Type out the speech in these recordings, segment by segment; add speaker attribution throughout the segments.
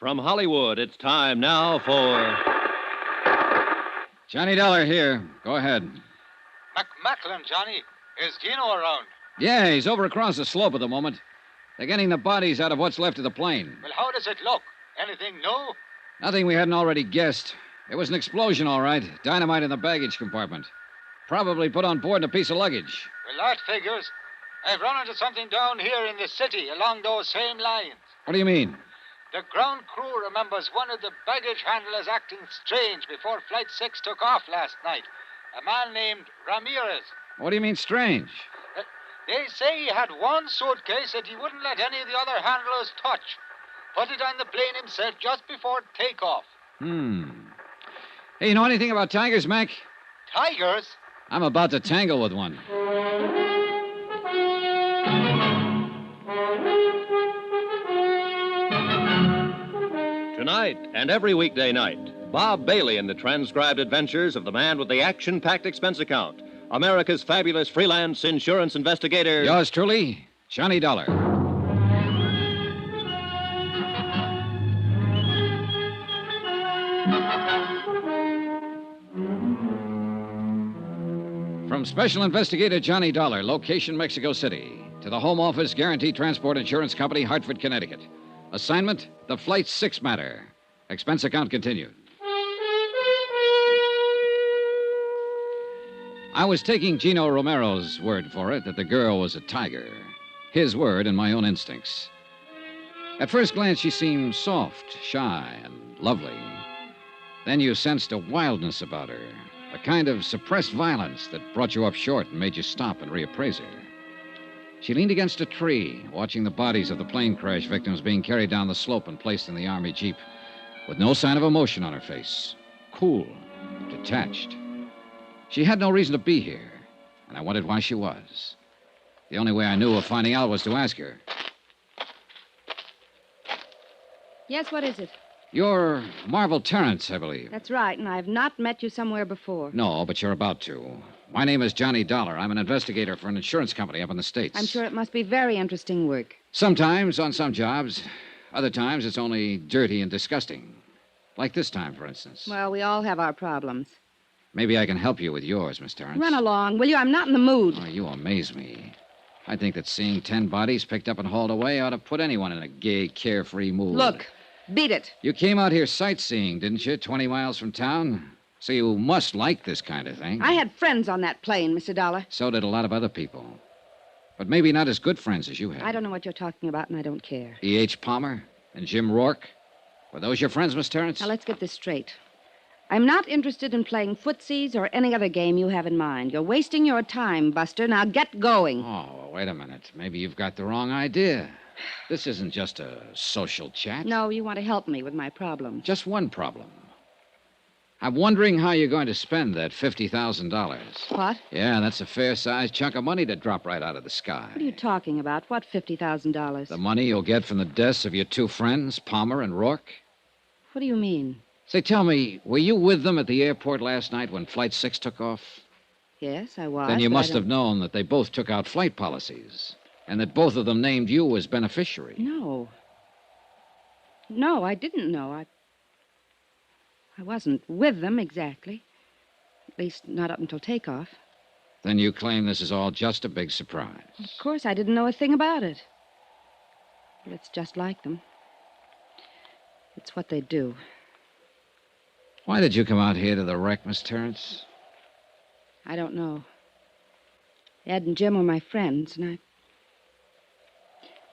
Speaker 1: From Hollywood, it's time now for...
Speaker 2: Johnny Dollar here. Go ahead.
Speaker 3: Macklin, Johnny. Is Gino around?
Speaker 2: Yeah, he's over across the slope at the moment. They're getting the bodies out of what's left of the plane.
Speaker 3: Well, how does it look? Anything new?
Speaker 2: Nothing we hadn't already guessed. It was an explosion, all right. Dynamite in the baggage compartment. Probably put on board in a piece of luggage.
Speaker 3: Well, that figures. I've run into something down here in the city along those same lines.
Speaker 2: What do you mean?
Speaker 3: The ground crew remembers one of the baggage handlers acting strange before Flight 6 took off last night. A man named Ramirez.
Speaker 2: What do you mean strange?
Speaker 3: They say he had one suitcase that he wouldn't let any of the other handlers touch. Put it on the plane himself just before takeoff.
Speaker 2: Hey, you know anything about tigers, Mac?
Speaker 3: Tigers?
Speaker 2: I'm about to tangle with one.
Speaker 1: Tonight and every weekday night, Bob Bailey in the transcribed adventures of the man with the action-packed expense account, America's fabulous freelance insurance investigator...
Speaker 2: Yours truly, Johnny Dollar. From Special Investigator Johnny Dollar, location Mexico City, to the Home Office Guaranteed Transport Insurance Company, Hartford, Connecticut. Assignment, the Flight 6 matter. Expense account continued. I was taking Gino Romero's word for it that the girl was a tiger. His word and my own instincts. At first glance, she seemed soft, shy, and lovely. Then you sensed a wildness about her, a kind of suppressed violence that brought you up short and made you stop and reappraise her. She leaned against a tree, watching the bodies of the plane crash victims being carried down the slope and placed in the Army Jeep, with no sign of emotion on her face. Cool, detached. She had no reason to be here, and I wondered why she was. The only way I knew of finding out was to ask her.
Speaker 4: Yes, what is it?
Speaker 2: You're Marvel Terrence, I believe.
Speaker 4: That's right, and I've not met you somewhere before.
Speaker 2: No, but you're about to. My name is Johnny Dollar. I'm an investigator for an insurance company up in the States.
Speaker 4: I'm sure it must be very interesting work.
Speaker 2: Sometimes, on some jobs. Other times, it's only dirty and disgusting. Like this time, for instance.
Speaker 4: Well, we all have our problems.
Speaker 2: Maybe I can help you with yours, Miss Terrence.
Speaker 4: Run along, will you? I'm not in the mood.
Speaker 2: Oh, you amaze me. I think that seeing 10 bodies picked up and hauled away ought to put anyone in a gay, carefree mood.
Speaker 4: Look, beat it.
Speaker 2: You came out here sightseeing, didn't you, 20 miles from town? So you must like this kind of thing.
Speaker 4: I had friends on that plane, Mr. Dollar.
Speaker 2: So did a lot of other people. But maybe not as good friends as you had.
Speaker 4: I don't know what you're talking about, and I don't care.
Speaker 2: E.H. Palmer and Jim Rourke? Were those your friends, Miss Terrence?
Speaker 4: Now, let's get this straight. I'm not interested in playing footsies or any other game you have in mind. You're wasting your time, Buster. Now get going.
Speaker 2: Oh, wait a minute. Maybe you've got the wrong idea. This isn't just a social chat.
Speaker 4: No, you want to help me with my problem.
Speaker 2: Just one problem. I'm wondering how you're going to spend that $50,000.
Speaker 4: What?
Speaker 2: Yeah, that's a fair-sized chunk of money to drop right out of the sky.
Speaker 4: What are you talking about? What $50,000?
Speaker 2: The money you'll get from the deaths of your two friends, Palmer and Rourke.
Speaker 4: What do you mean?
Speaker 2: Say, tell me, were you with them at the airport last night when Flight 6 took off?
Speaker 4: Yes, I was.
Speaker 2: Then you
Speaker 4: but
Speaker 2: must have known that they both took out flight policies, and that both of them named you as beneficiary.
Speaker 4: No. No, I didn't know. I wasn't with them exactly. At least not up until takeoff.
Speaker 2: Then you claim this is all just a big surprise.
Speaker 4: Of course, I didn't know a thing about it. But it's just like them. It's what they do.
Speaker 2: Why did you come out here to the wreck, Miss Terrence?
Speaker 4: I don't know. Ed and Jim were my friends, and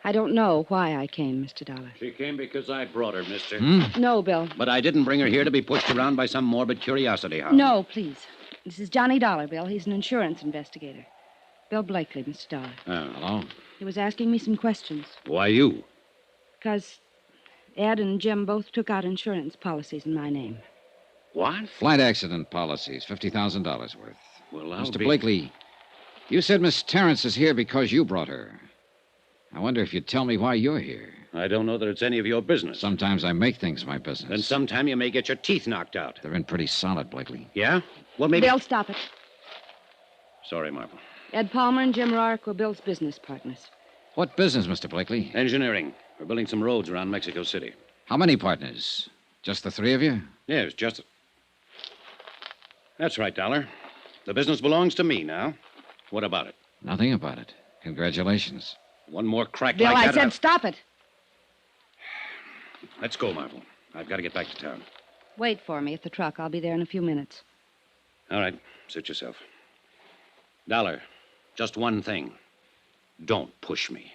Speaker 4: I don't know why I came, Mr. Dollar.
Speaker 5: She came because I brought her, mister.
Speaker 4: No, Bill.
Speaker 5: But I didn't bring her here to be pushed around by some morbid curiosity hound.
Speaker 4: No, please. This is Johnny Dollar, Bill. He's an insurance investigator. Bill Blakely, Mr. Dollar.
Speaker 5: Oh.
Speaker 2: Hello?
Speaker 4: He was asking me some questions.
Speaker 5: Why you?
Speaker 4: Because Ed and Jim both took out insurance policies in my name.
Speaker 5: What?
Speaker 2: Flight accident policies, $50,000 worth.
Speaker 5: Well,
Speaker 2: Mr. Blakely, you said Miss Terrence is here because you brought her. I wonder if you'd tell me why you're here.
Speaker 5: I don't know that it's any of your business.
Speaker 2: Sometimes I make things my business.
Speaker 5: Then sometime you may get your teeth knocked out.
Speaker 2: They're in pretty solid, Blakely.
Speaker 5: Yeah? Well, maybe...
Speaker 4: Bill, stop it.
Speaker 5: Sorry, Marvel.
Speaker 4: Ed Palmer and Jim Rourke were Bill's business partners.
Speaker 2: What business, Mr. Blakely?
Speaker 5: Engineering. We're building some roads around Mexico City.
Speaker 2: How many partners? Just the three of you?
Speaker 5: Yes, just... That's right, Dollar. The business belongs to me now. What about it?
Speaker 2: Nothing about it. Congratulations.
Speaker 5: One more crack
Speaker 4: Bill,
Speaker 5: like
Speaker 4: I
Speaker 5: that...
Speaker 4: said stop it.
Speaker 5: Let's go, Marvel. I've got to get back to town.
Speaker 4: Wait for me at the truck. I'll be there in a few minutes.
Speaker 5: All right. Suit yourself. Dollar, just one thing. Don't push me.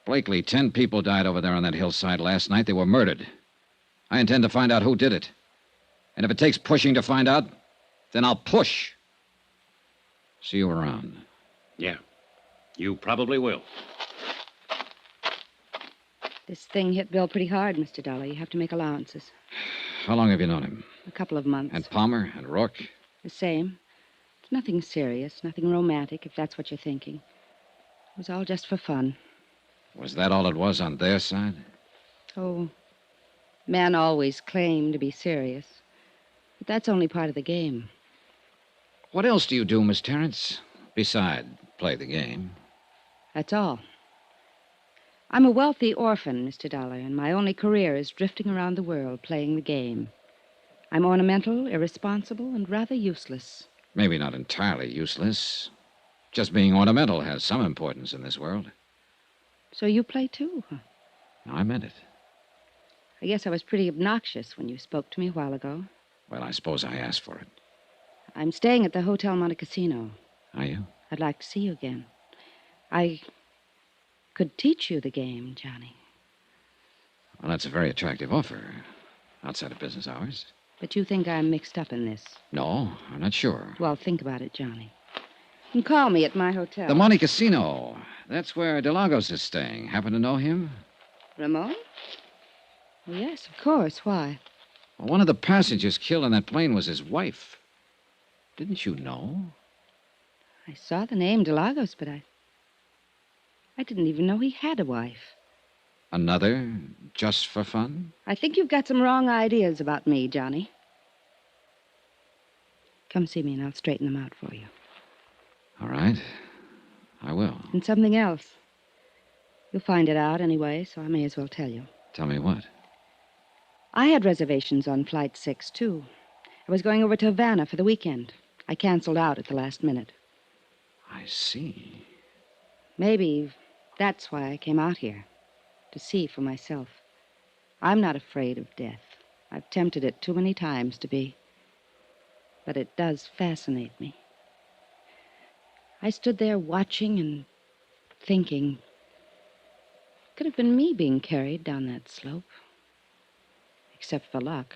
Speaker 2: Blakely, 10 people died over there on that hillside last night. They were murdered. I intend to find out who did it. And if it takes pushing to find out, then I'll push. See you around.
Speaker 5: Yeah. You probably will.
Speaker 4: This thing hit Bill pretty hard, Mr. Dollar. You have to make allowances.
Speaker 2: How long have you known him?
Speaker 4: A couple of months.
Speaker 2: And Palmer and Rourke?
Speaker 4: The same. It's nothing serious, nothing romantic, if that's what you're thinking. It was all just for fun.
Speaker 2: Was that all it was on their side?
Speaker 4: Oh, men always claim to be serious. But that's only part of the game.
Speaker 2: What else do you do, Miss Terrence, beside play the game?
Speaker 4: That's all. I'm a wealthy orphan, Mr. Dollar, and my only career is drifting around the world playing the game. I'm ornamental, irresponsible, and rather useless.
Speaker 2: Maybe not entirely useless. Just being ornamental has some importance in this world.
Speaker 4: So you play too, huh?
Speaker 2: I meant it.
Speaker 4: I guess I was pretty obnoxious when you spoke to me a while ago.
Speaker 2: Well, I suppose I asked for it.
Speaker 4: I'm staying at the Hotel Monte Cassino.
Speaker 2: Are you?
Speaker 4: I'd like to see you again. I could teach you the game, Johnny.
Speaker 2: Well, that's a very attractive offer. Outside of business hours.
Speaker 4: But you think I'm mixed up in this.
Speaker 2: No, I'm not sure.
Speaker 4: Well, think about it, Johnny. You can call me at my hotel.
Speaker 2: The Monte Cassino. That's where DeLagos is staying. Happen to know him?
Speaker 4: Ramon? Well, yes, of course. Why?
Speaker 2: Well, one of the passengers killed on that plane was his wife. Didn't you know?
Speaker 4: I saw the name DeLagos, but I didn't even know he had a wife.
Speaker 2: Another just for fun?
Speaker 4: I think you've got some wrong ideas about me, Johnny. Come see me and I'll straighten them out for you.
Speaker 2: All right. I will.
Speaker 4: And something else. You'll find it out anyway, so I may as well tell you.
Speaker 2: Tell me what?
Speaker 4: I had reservations on Flight 6, too. I was going over to Havana for the weekend. I canceled out at the last minute.
Speaker 2: I see.
Speaker 4: Maybe that's why I came out here. To see for myself. I'm not afraid of death. I've tempted it too many times to be. But it does fascinate me. I stood there watching and thinking. Could have been me being carried down that slope. Except for luck.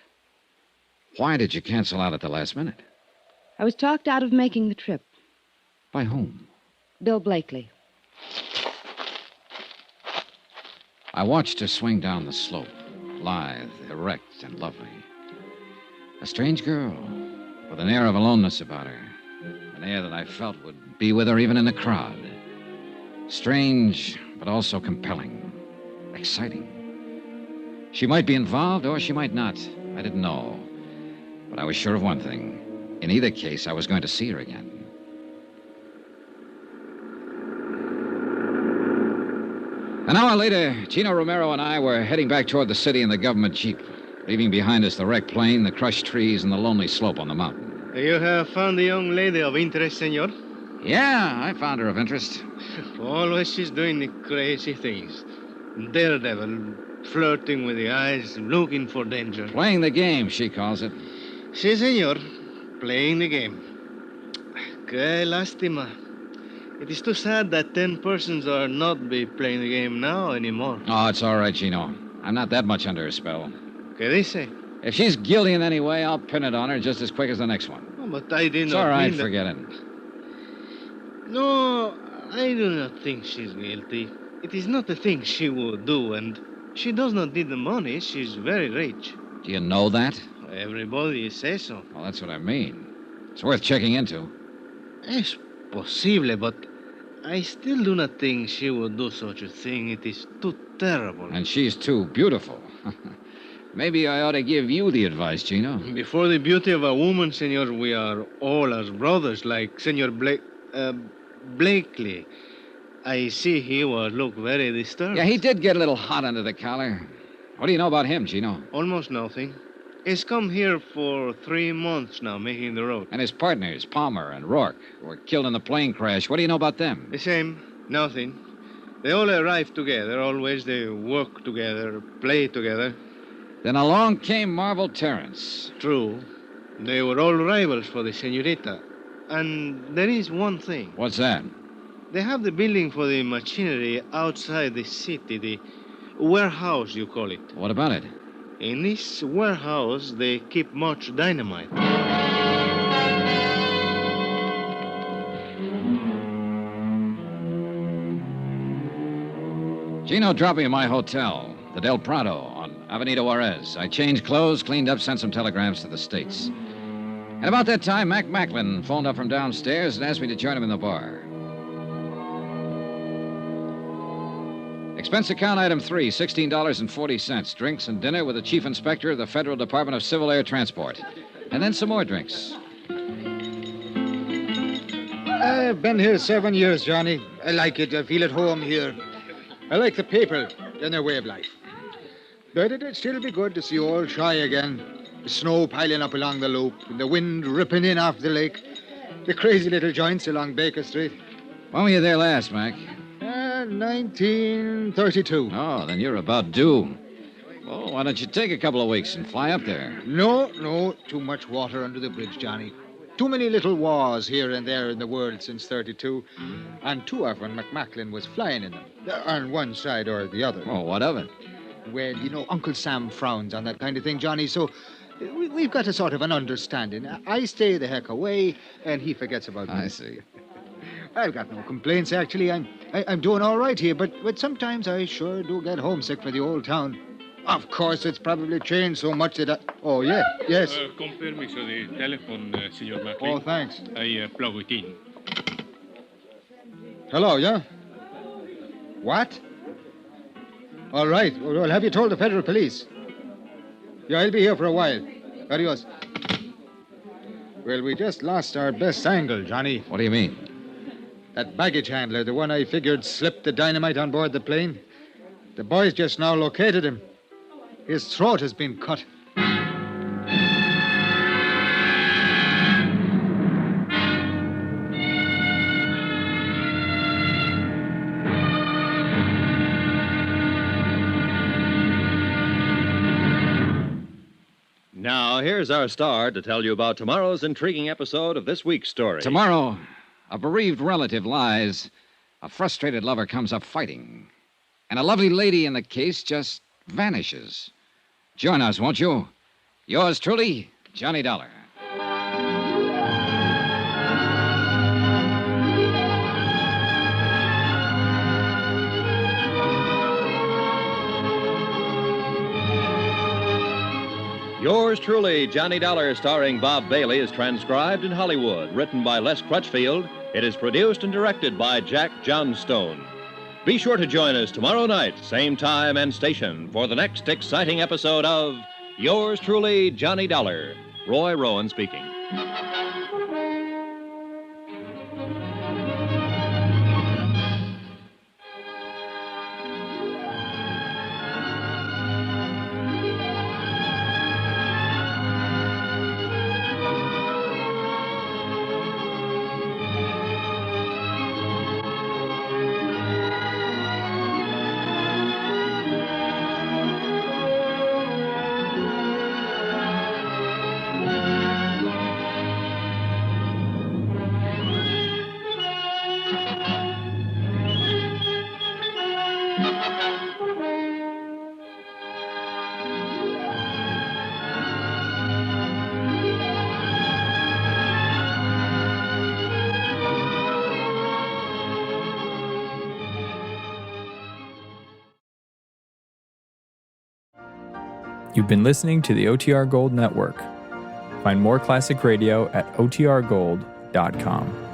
Speaker 2: Why did you cancel out at the last minute?
Speaker 4: I was talked out of making the trip.
Speaker 2: By whom?
Speaker 4: Bill Blakely.
Speaker 2: I watched her swing down the slope, lithe, erect, and lovely. A strange girl, with an air of aloneness about her. An air that I felt would be with her even in a crowd. Strange, but also compelling. Exciting. She might be involved, or she might not. I didn't know. But I was sure of one thing. In either case, I was going to see her again. An hour later, Gino Romero and I were heading back toward the city in the government jeep, leaving behind us the wrecked plane, the crushed trees, and the lonely slope on the mountain.
Speaker 6: You have found the young lady of interest, senor?
Speaker 2: Yeah, I found her of interest.
Speaker 6: Always she's doing the crazy things. Daredevil, flirting with the eyes, looking for danger.
Speaker 2: Playing the game, she calls it.
Speaker 6: Si, senor. Playing the game. Qué lástima. It is too sad that 10 persons are not be playing the game now anymore.
Speaker 2: Oh, it's all right, Gino. I'm not that much under her spell.
Speaker 6: ¿Qué dice?
Speaker 2: If she's guilty in any way, I'll pin it on her just as quick as the next one.
Speaker 6: Oh, but I did
Speaker 2: It's
Speaker 6: not
Speaker 2: all right,
Speaker 6: mean that...
Speaker 2: forget it.
Speaker 6: No, I do not think she's guilty. It is not a thing she would do, and she does not need the money. She's very rich.
Speaker 2: Do you know that?
Speaker 6: Everybody says so.
Speaker 2: Well, that's what I mean. It's worth checking into.
Speaker 6: Es posible, but I still do not think she would do such a thing. It is too terrible.
Speaker 2: And she's too beautiful. Maybe I ought to give you the advice, Gino.
Speaker 6: Before the beauty of a woman, senor, we are all as brothers, like Senor Blakely. I see he would look very disturbed.
Speaker 2: Yeah, he did get a little hot under the collar. What do you know about him, Gino?
Speaker 6: Almost nothing. He's come here for 3 months now, making the road.
Speaker 2: And his partners, Palmer and Rourke, who were killed in the plane crash. What do you know about them?
Speaker 6: The same. Nothing. They all arrive together. Always they work together, play together.
Speaker 2: Then along came Marvel Terrence.
Speaker 6: True. They were all rivals for the senorita. And there is one thing.
Speaker 2: What's that?
Speaker 6: They have the building for the machinery outside the city, the warehouse, you call it.
Speaker 2: What about it?
Speaker 6: In this warehouse, they keep much dynamite.
Speaker 2: Gino dropped me at my hotel, the Del Prado, on Avenida Juarez. I changed clothes, cleaned up, sent some telegrams to the States. And about that time, Mac Macklin phoned up from downstairs and asked me to join him in the bar. Expense account item 3, $16.40. Drinks and dinner with the chief inspector of the Federal Department of Civil Air Transport. And then some more drinks.
Speaker 7: I've been here 7 years, Johnny. I like it. I feel at home here. I like the people and their way of life. But it'd still be good to see old Shy again. The snow piling up along the loop, and the wind ripping in off the lake. The crazy little joints along Baker Street.
Speaker 2: When were you there last, Mac?
Speaker 7: 1932.
Speaker 2: Oh, then you're about due. Well, why don't you take a couple of weeks and fly up there?
Speaker 7: No. Too much water under the bridge, Johnny. Too many little wars here and there in the world since 32. And too often McMacklin was flying in them. On one side or the other.
Speaker 2: Oh, what of it?
Speaker 7: Well, you know, Uncle Sam frowns on that kind of thing, Johnny, so we've got a sort of an understanding. I stay the heck away, and he forgets about me.
Speaker 2: I see.
Speaker 7: I've got no complaints, actually. I'm doing all right here, but sometimes I sure do get homesick for the old town. Of course, it's probably changed so much that Oh, yeah, yes.
Speaker 8: Con permiso de telephone, Senor McLean.
Speaker 7: Oh, thanks.
Speaker 8: I plug it in.
Speaker 7: Hello, yeah? What? All right. Well, have you told the federal police? Yeah, I'll be here for a while. Adios. Well, we just lost our best angle, Johnny.
Speaker 2: What do you mean?
Speaker 7: That baggage handler, the one I figured slipped the dynamite on board the plane. The boys just now located him. His throat has been cut.
Speaker 1: Now, here's our star to tell you about tomorrow's intriguing episode of this week's story.
Speaker 2: Tomorrow, a bereaved relative lies. A frustrated lover comes up fighting. And a lovely lady in the case just vanishes. Join us, won't you? Yours truly, Johnny Dollar.
Speaker 1: Yours truly, Johnny Dollar, starring Bob Bailey, is transcribed in Hollywood. Written by Les Crutchfield. It is produced and directed by Jack Johnstone. Be sure to join us tomorrow night, same time and station, for the next exciting episode of Yours truly, Johnny Dollar. Roy Rowan speaking.
Speaker 9: You've been listening to the OTR Gold Network. Find more classic radio at otrgold.com.